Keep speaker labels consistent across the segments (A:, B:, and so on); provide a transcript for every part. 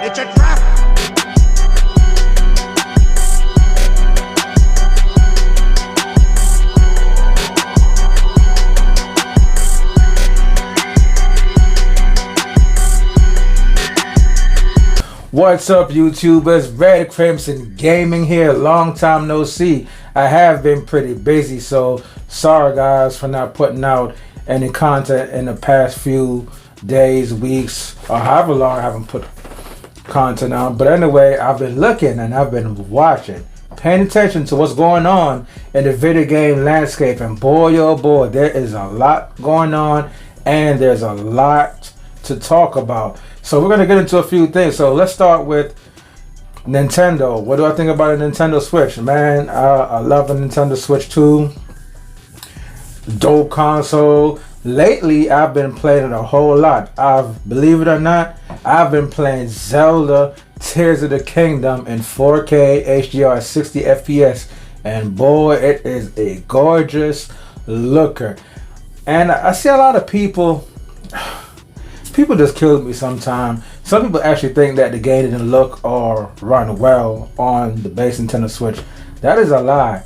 A: It's a trap.
B: What's up, YouTubers? Red Crimson Gaming here. Long time no see. I have been pretty busy, so sorry guys for not putting out any content in the past few days, weeks, or however long I haven't put content out. But anyway, I've been looking and I've been watching, paying attention to what's going on in the video game landscape, and boy oh boy, there is a lot going on and there's a lot to talk about. So we're going to get into a few things. So let's start with Nintendo. What do I think about a Nintendo Switch? Man, I love a Nintendo Switch 2. Dope console. Lately, I've been playing it a whole lot. Believe it or not, I've been playing Zelda Tears of the Kingdom in 4K HDR 60 FPS. And boy, it is a gorgeous looker. And I see a lot of people just kill me sometimes. Some people actually think that the game didn't look or run well on the base Nintendo Switch. That is a lie.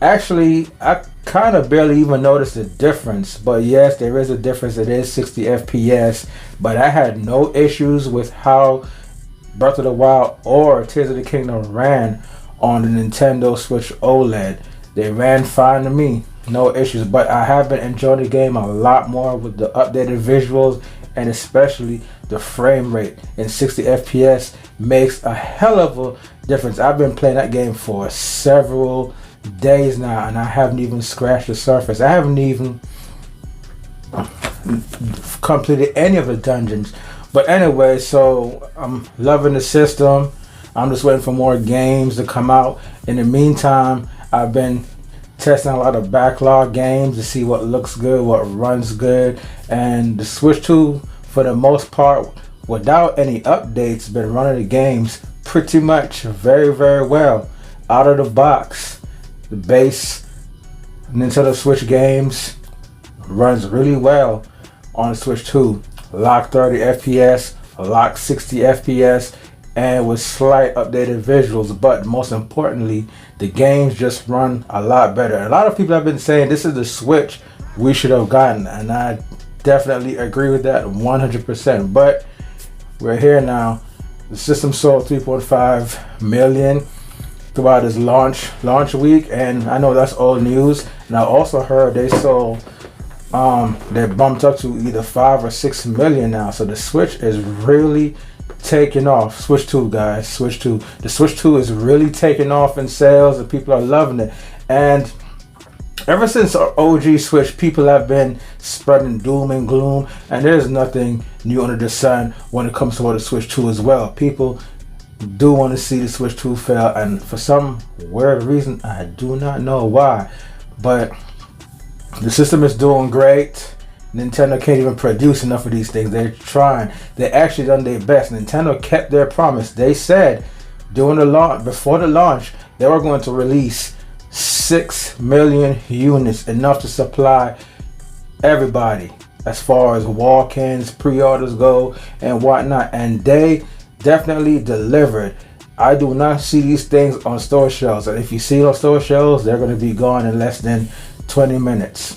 B: Actually, I kind of barely even noticed the difference. But yes, there is a difference. It is 60 FPS. But I had no issues with how Breath of the Wild or Tears of the Kingdom ran on the Nintendo Switch OLED. They ran fine to me. No issues. But I have been enjoying the game a lot more with the updated visuals, and especially the frame rate in 60 FPS makes a hell of a difference. I've been playing that game for several days now, and I haven't even scratched the surface. I haven't even completed any of the dungeons. But anyway, so I'm loving the system. I'm just waiting for more games to come out. In the meantime, I've been testing a lot of backlog games to see what looks good, what runs good, and the Switch 2, for the most part, without any updates, been running the games pretty much very, very well. Out of the box, the base Nintendo Switch games runs really well on the Switch 2. Lock 30 FPS, lock 60 FPS, and with slight updated visuals. But most importantly, the games just run a lot better. A lot of people have been saying this is the Switch we should have gotten, and I definitely agree with that 100%. But we're here now. The system sold 3.5 million throughout its launch week, and I know that's old news. And I also heard they sold they bumped up to either 5 or 6 million now. So the Switch is really taking off. Switch 2, guys. Switch 2. The Switch 2 is really taking off in sales, and people are loving it. And ever since OG Switch, people have been spreading doom and gloom, and there's nothing new under the sun when it comes to the Switch 2 as well. People do want to see the Switch 2 fail, and for some weird reason, I do not know why, but the system is doing great. Nintendo can't even produce enough of these things. They're trying. They actually done their best. Nintendo kept their promise. They said during the launch, before the launch, they were going to release 6 million units, enough to supply everybody as far as walk-ins, pre-orders go, and whatnot. And they definitely delivered. I do not see these things on store shelves, and if you see on store shelves, they're going to be gone in less than 20 minutes.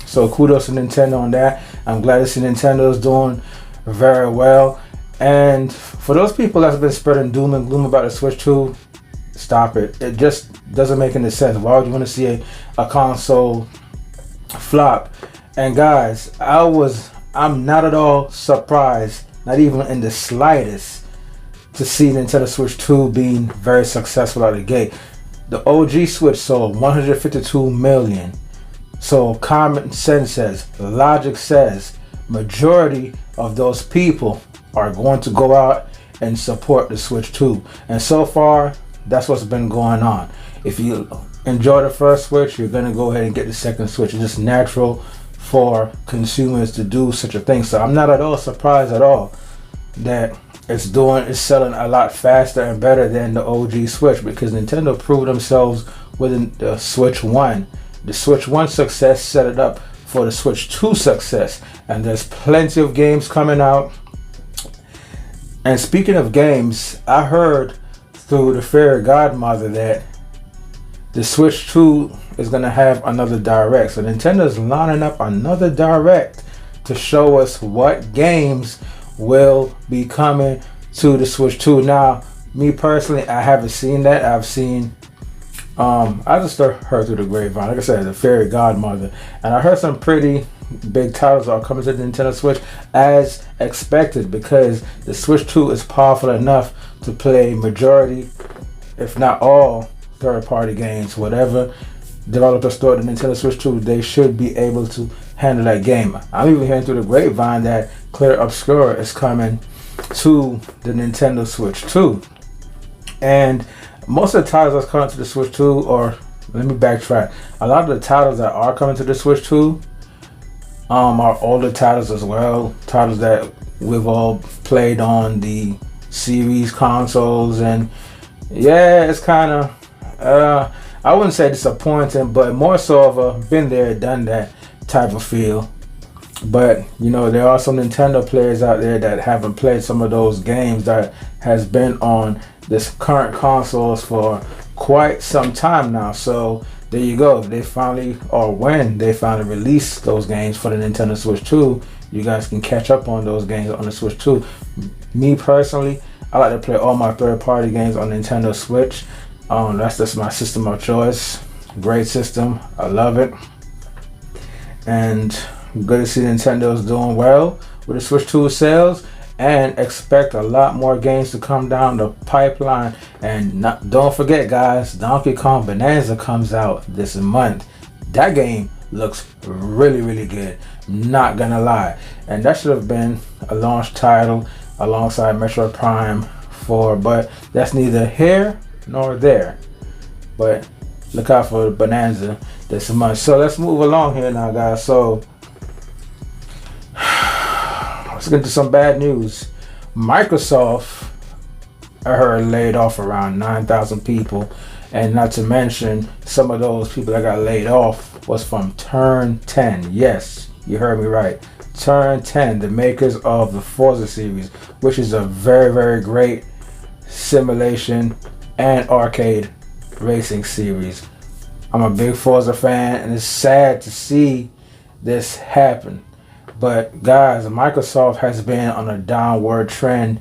B: So kudos to Nintendo on that. I'm glad to see Nintendo is doing very well. And for those people that's been spreading doom and gloom about the Switch 2, stop it. It just doesn't make any sense. Why would you want to see a console flop? And guys, I'm not at all surprised, not even in the slightest, to see Nintendo Switch 2 being very successful out of the gate. The OG Switch sold 152 million. So common sense says, logic says, majority of those people are going to go out and support the Switch 2. And so far, that's what's been going on. If you enjoy the first Switch, you're going to go ahead and get the second Switch. It's just natural for consumers to do such a thing. So I'm not at all surprised at all that it's selling a lot faster and better than the OG Switch, because Nintendo proved themselves with the Switch 1. The Switch 1 success set it up for the Switch 2 success, and there's plenty of games coming out And speaking of games, I heard through the fairy godmother that the Switch 2 is going to have another direct. So Nintendo's lining up another direct to show us what games will be coming to the Switch 2. Now, me personally, I haven't seen that. I've seen, I just heard through the grapevine. Like I said, the fairy godmother. And I heard some pretty big titles are coming to the Nintendo Switch as expected, because the Switch 2 is powerful enough to play majority, if not all, third-party games. Whatever developers store the Nintendo Switch 2, they should be able to handle that game. I'm even hearing through the grapevine that Clear Obscura is coming to the Nintendo Switch 2. And most of the titles that's coming to the Switch 2, or let me backtrack, a lot of the titles that are coming to the Switch 2 are older titles as well, titles that we've all played on the series consoles. And yeah, it's kind of I wouldn't say disappointing, but more so of a been there, done that type of feel. But you know, there are some Nintendo players out there that haven't played some of those games that has been on this current consoles for quite some time now. So there you go. They finally, or when they finally release those games for the Nintendo Switch 2, you guys can catch up on those games on the Switch 2. Me personally, I like to play all my third-party games on Nintendo Switch. That's just my system of choice. Great system. I love it. And good to see Nintendo's doing well with the Switch 2 sales, and expect a lot more games to come down the pipeline. And don't forget, guys, Donkey Kong Bonanza comes out this month. That game looks really, really good, not gonna lie. And that should have been a launch title alongside Metroid Prime 4, but that's neither here nor there. But look out for Bonanza this month. So let's move along here now, guys. So let's get into some bad news. Microsoft, I heard, laid off around 9,000 people, and not to mention some of those people that got laid off was from Turn 10. Yes, you heard me right. Turn 10, the makers of the Forza series, which is a very, very great simulation and arcade racing series. I'm a big Forza fan, and it's sad to see this happen. But guys, Microsoft has been on a downward trend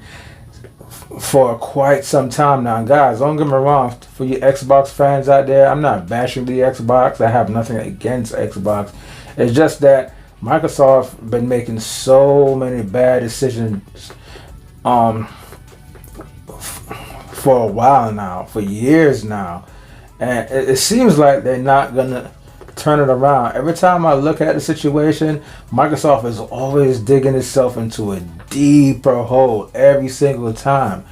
B: for quite some time now. Guys, don't get me wrong, for you Xbox fans out there, I'm not bashing the Xbox. I have nothing against Xbox. It's just that Microsoft been making so many bad decisions for a while now, for years now. And it seems like they're not gonna turn it around. Every time I look at the situation, Microsoft is always digging itself into a deeper hole every single time.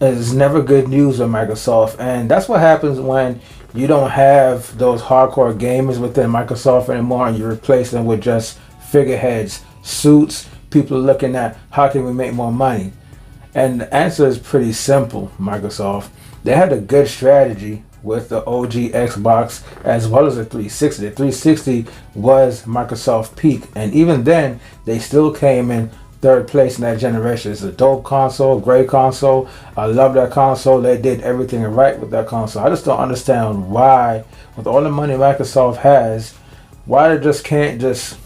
B: It's never good news with Microsoft, and that's what happens when you don't have those hardcore gamers within Microsoft anymore, and you replace them with just figureheads, suits, people looking at how can we make more money. And the answer is pretty simple. Microsoft, they had a good strategy with the OG Xbox as well as the 360. The 360 was Microsoft's peak, and even then they still came in third place in that generation. It's a dope console, great console. I love that console. They did everything right with that console. I just don't understand why, with all the money Microsoft has, why they just can't just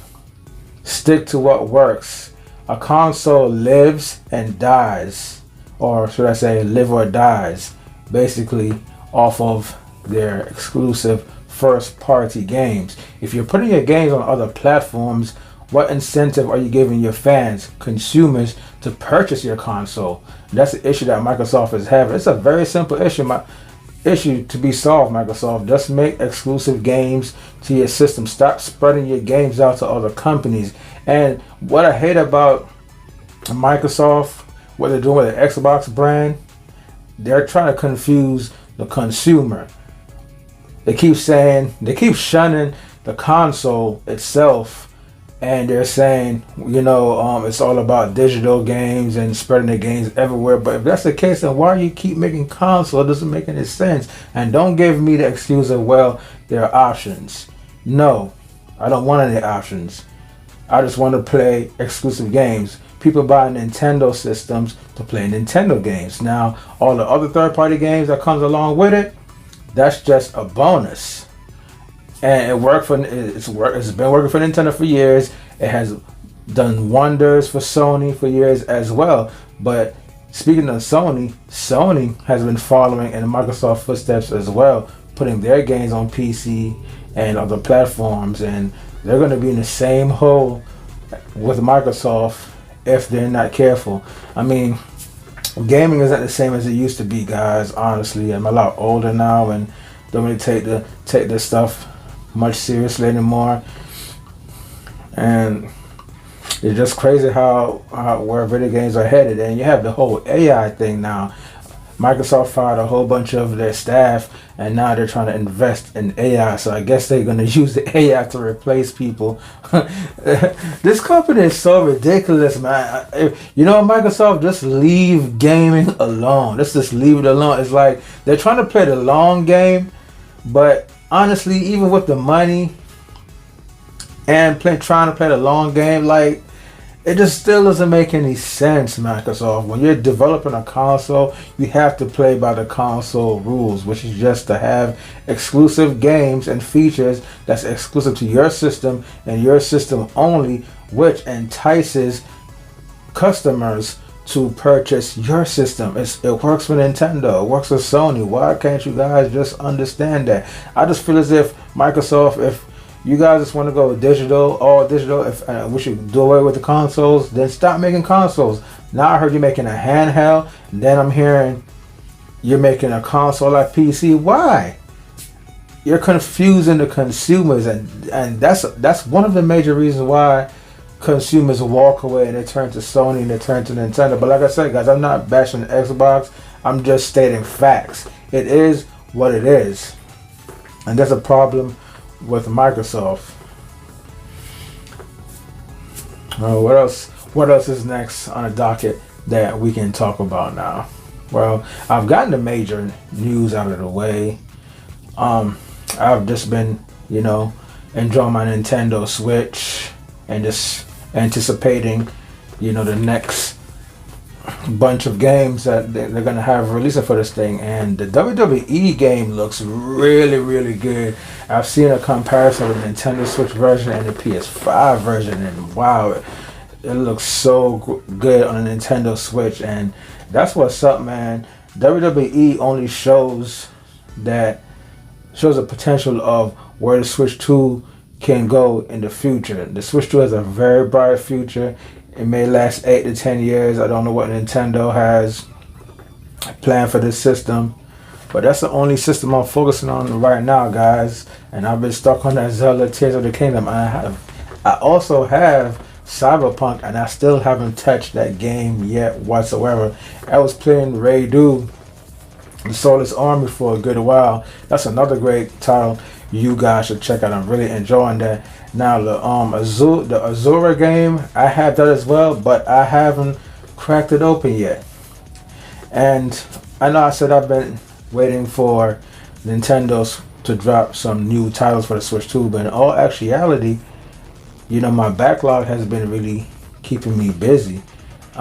B: stick to what works. A console lives and dies, or should I say live or dies, basically off of their exclusive first party games. If you're putting your games on other platforms, what incentive are you giving your fans, consumers, to purchase your console? That's the issue that Microsoft is having. It's a very simple issue to be solved, Microsoft. Just make exclusive games to your system. Stop spreading your games out to other companies. And what I hate about Microsoft, what they're doing with the Xbox brand, they're trying to confuse the consumer. They keep shunning the console itself, and they're saying, it's all about digital games and spreading the games everywhere. But if that's the case, then why do you keep making console? It doesn't make any sense. And don't give me the excuse of, well, there are options. No, I don't want any options. I just want to play exclusive games. People buy Nintendo systems to play Nintendo games. Now, all the other third-party games that comes along with it, that's just a bonus. And it's been working for Nintendo for years. It has done wonders for Sony for years as well. But speaking of Sony has been following in Microsoft footsteps as well, putting their games on PC and other platforms, and they're going to be in the same hole with Microsoft if they're not careful. I mean, gaming isn't the same as it used to be, guys. Honestly, I'm a lot older now and don't really take this stuff much seriously anymore. And it's just crazy how where video games are headed. And you have the whole AI thing now. Microsoft fired a whole bunch of their staff, and now they're trying to invest in AI. So I guess they're going to use the AI to replace people. This company is so ridiculous, man. Microsoft, just leave gaming alone. Let's just leave it alone. It's like they're trying to play the long game, but honestly, even with the money and trying to play the long game, like, it just still doesn't make any sense, Microsoft. When you're developing a console, you have to play by the console rules, which is just to have exclusive games and features that's exclusive to your system and your system only, which entices customers to purchase your system. It works for Nintendo. It works for Sony. Why can't you guys just understand that? I just feel as if Microsoft, if you guys just want to go digital, all digital, if we should do away with the consoles, then stop making consoles. Now I heard you're making a handheld, and then I'm hearing you're making a console like PC. Why? You're confusing the consumers, and that's one of the major reasons why consumers walk away and they turn to Sony and they turn to Nintendo. But like I said, guys, I'm not bashing Xbox. I'm just stating facts. It is what it is, and there's a problem with Microsoft. What else is next on the docket that we can talk about now? Well, I've gotten the major news out of the way. I've just been, enjoying my Nintendo Switch and just anticipating, the next bunch of games that they're going to have releasing for this thing. And the WWE game looks really, really good. I've seen a comparison of the Nintendo Switch version and the PS5 version, and wow, it looks so good on the Nintendo Switch. And that's what's up, man. WWE only shows the potential of where the Switch 2 can go in the future. The Switch 2 has a very bright future. It may last 8 to 10 years. I don't know what Nintendo has planned for this system, but that's the only system I'm focusing on right now, guys. And I've been stuck on that Zelda Tears of the Kingdom. I also have Cyberpunk, and I still haven't touched that game yet whatsoever. I was playing Raid: The Soulless Army for a good while. That's another great title you guys should check out. I'm really enjoying that. Now the Azura game, I have that as well, but I haven't cracked it open yet. And I know I said I've been waiting for Nintendo's to drop some new titles for the Switch 2, but in all actuality, my backlog has been really keeping me busy.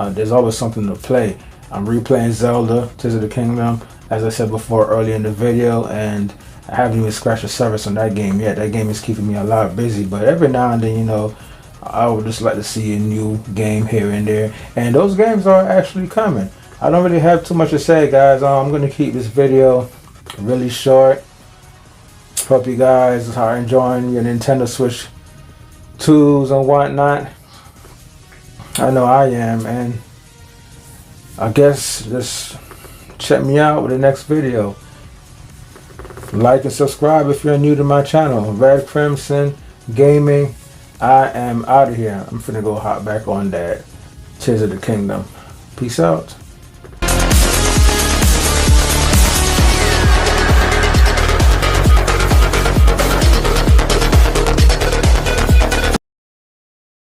B: There's always something to play. I'm replaying Zelda Tears of the Kingdom, as I said before earlier in the video, and I haven't even scratched the surface on that game yet. That game is keeping me a lot busy, but every now and then, I would just like to see a new game here and there, and those games are actually coming. I don't really have too much to say, guys. I'm going to keep this video really short. Hope you guys are enjoying your Nintendo Switch 2s and whatnot. I know I am, and I guess just check me out with the next video. Like and subscribe if you're new to my channel. Red Crimson Gaming. I am out of here. I'm finna go hop back on that Tears of the Kingdom. Peace out.